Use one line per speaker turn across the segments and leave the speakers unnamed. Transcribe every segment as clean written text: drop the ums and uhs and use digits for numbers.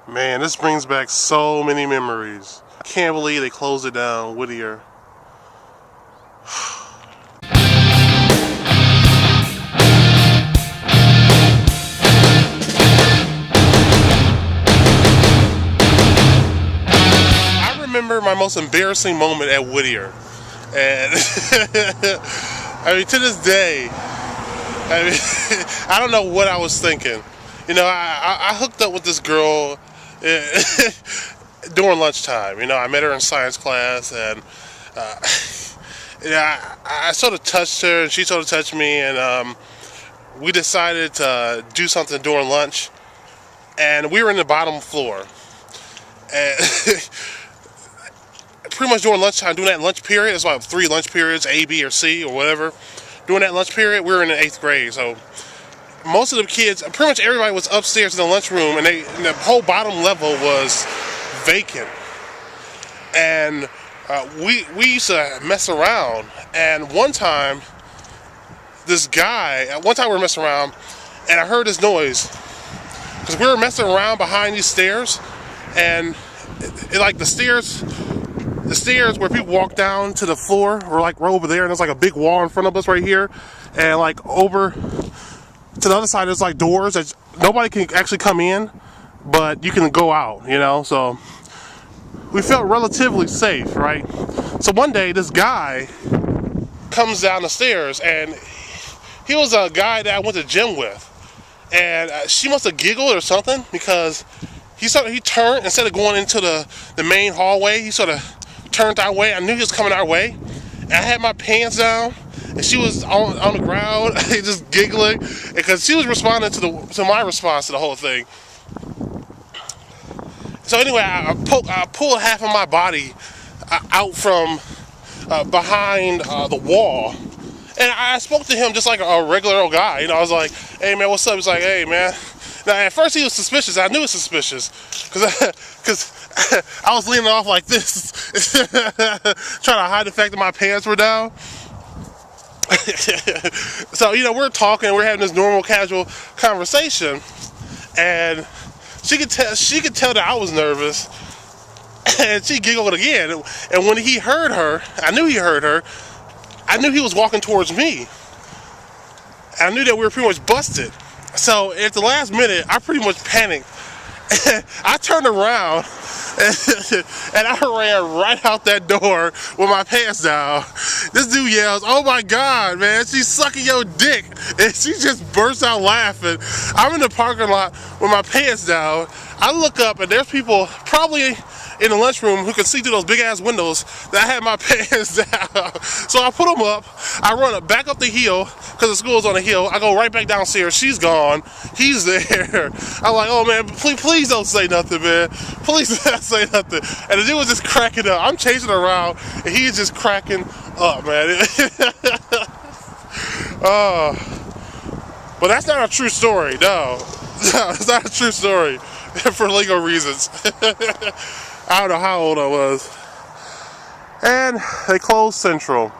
Man, this brings back so many memories. I can't believe they closed it down, Whittier. I remember my most embarrassing moment at Whittier. And I mean, to this day, I don't know what I was thinking. You know, I hooked up with this girl during lunchtime. You know, I met her in science class, and I sort of touched her, and she sort of touched me, and we decided to do something during lunch, and we were in the bottom floor, and pretty much during lunchtime, during that lunch period, it's about 3 lunch periods, A, B, or C, or whatever. During that lunch period, we were in the 8th grade, so most of the kids, pretty much everybody was upstairs in the lunchroom, and the whole bottom level was vacant. And we used to mess around. And one time we were messing around, and I heard this noise because we were messing around behind these stairs, and like the stairs where people walk down to the floor were like right over there, and there's like a big wall in front of us right here, and like over to the other side there's like doors that nobody can actually come in, but you can go out, you know. So we felt relatively safe, right? So one day this guy comes down the stairs, and he was a guy that I went to gym with, and she must have giggled or something, because he turned, instead of going into the main hallway, he sort of turned our way. I knew he was coming our way, and I had my pants down, and she was on the ground just giggling, because she was responding to my response to the whole thing. So anyway, I pulled half of my body out from behind the wall, and I spoke to him just like a regular old guy. You know, I was like, "Hey man, what's up?" He's like, "Hey man." Now at first he was suspicious. I knew he was suspicious because I was leaning off like this, trying to hide the fact that my pants were down. So, you know, we're talking, we're having this normal, casual conversation, and she could tell that I was nervous, and she giggled again. And when he heard her, I knew he heard her. I knew he was walking towards me. I knew that we were pretty much busted. So at the last minute, I pretty much panicked. I turned around and I ran right out that door with my pants down. This dude yells, "Oh my God, man, she's sucking your dick." And she just bursts out laughing. I'm in the parking lot with my pants down. I look up, and there's people probably in the lunchroom who can see through those big ass windows that I had my pants down. So I put them up. I run back up the hill, because the school's on the hill. I go right back downstairs. She's gone. He's there. I'm like, "Oh man, please don't say nothing, man. Please don't say nothing." And the dude was just cracking up. I'm chasing around, and he's just cracking up, man. But that's not a true story. No, it's not a true story for legal reasons. I don't know how old I was. And they closed Central.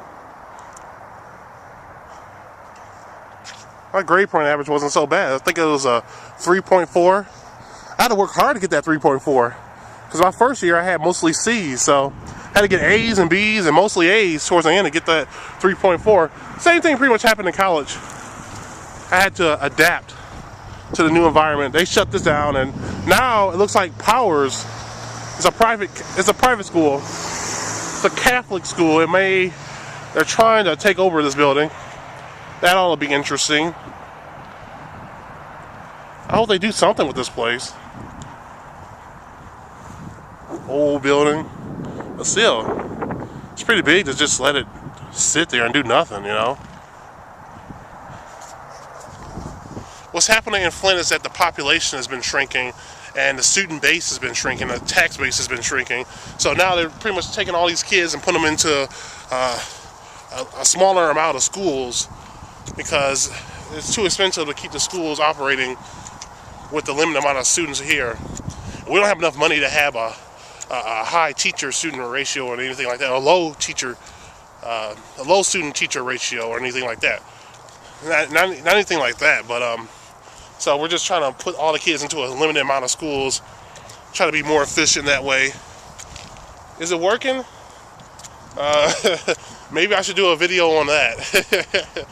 My grade point average wasn't so bad. I think it was a 3.4. I had to work hard to get that 3.4. Because my first year I had mostly C's, so I had to get A's and B's and mostly A's towards the end to get that 3.4. Same thing pretty much happened in college. I had to adapt to the new environment. They shut this down, and now it looks like Powers is a private school. It's a Catholic school. They're trying to take over this building. That ought to be interesting. I hope they do something with this place. Old building, but still, it's pretty big to just let it sit there and do nothing, you know. What's happening in Flint is that the population has been shrinking, and the student base has been shrinking, the tax base has been shrinking. So now they're pretty much taking all these kids and putting them into a smaller amount of schools, because it's too expensive to keep the schools operating with the limited amount of students here. We don't have enough money to have a high teacher-student ratio or anything like that, a low student-teacher ratio or anything like that. Not anything like that, but so we're just trying to put all the kids into a limited amount of schools Try to be more efficient that way. Is it working? Maybe I should do a video on that.